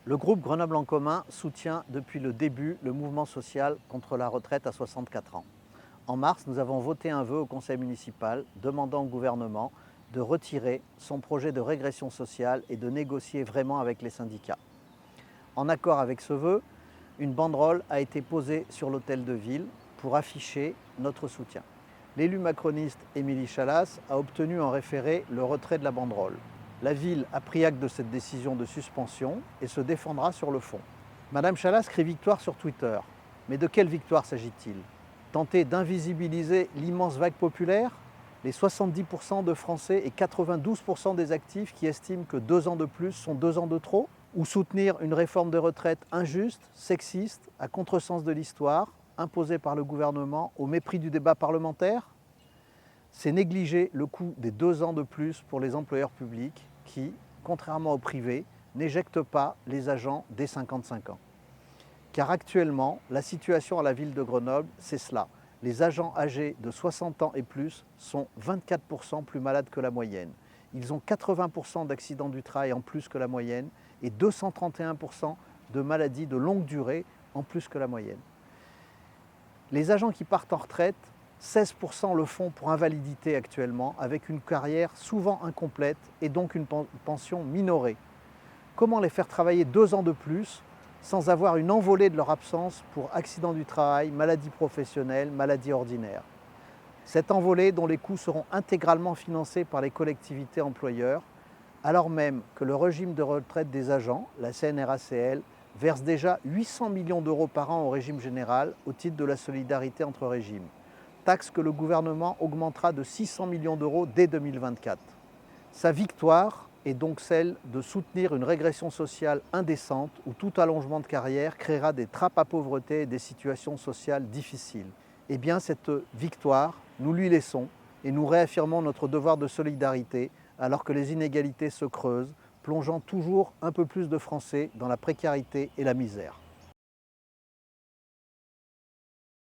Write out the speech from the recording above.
Le groupe Grenoble en commun soutient depuis le début le mouvement social contre la retraite à 64 ans. En mars, nous avons voté un vœu au conseil municipal demandant au gouvernement de retirer son projet de régression sociale et de négocier vraiment avec les syndicats. En accord avec ce vœu, une banderole a été posée sur l'hôtel de ville pour afficher notre soutien. L'élu macroniste Émilie Chalas a obtenu en référé le retrait de la banderole. La ville a pris acte de cette décision de suspension et se défendra sur le fond. Madame Chalas crie victoire sur Twitter. Mais de quelle victoire s'agit-il? Tenter d'invisibiliser l'immense vague populaire? Les 70% de Français et 92% des actifs qui estiment que 2 ans de plus sont 2 ans de trop? Ou soutenir une réforme de retraite injuste, sexiste, à contresens de l'histoire, imposée par le gouvernement au mépris du débat parlementaire? C'est négliger le coût des 2 ans de plus pour les employeurs publics qui, contrairement au privé, n'éjectent pas les agents dès 55 ans. Car actuellement, la situation à la ville de Grenoble, c'est cela. Les agents âgés de 60 ans et plus sont 24% plus malades que la moyenne. Ils ont 80% d'accidents du travail en plus que la moyenne et 231% de maladies de longue durée en plus que la moyenne. Les agents qui partent en retraite, 16% le font pour invalidité actuellement, avec une carrière souvent incomplète et donc une pension minorée. Comment les faire travailler 2 ans de plus sans avoir une envolée de leur absence pour accident du travail, maladie professionnelle, maladie ordinaire? Cette envolée dont les coûts seront intégralement financés par les collectivités employeurs, alors même que le régime de retraite des agents, la CNRACL, verse déjà 800 millions d'euros par an au régime général au titre de la solidarité entre régimes. Taxe que le gouvernement augmentera de 600 millions d'euros dès 2024. Sa victoire est donc celle de soutenir une régression sociale indécente où tout allongement de carrière créera des trappes à pauvreté et des situations sociales difficiles. Eh bien, cette victoire, nous lui laissons et nous réaffirmons notre devoir de solidarité alors que les inégalités se creusent, plongeant toujours un peu plus de Français dans la précarité et la misère.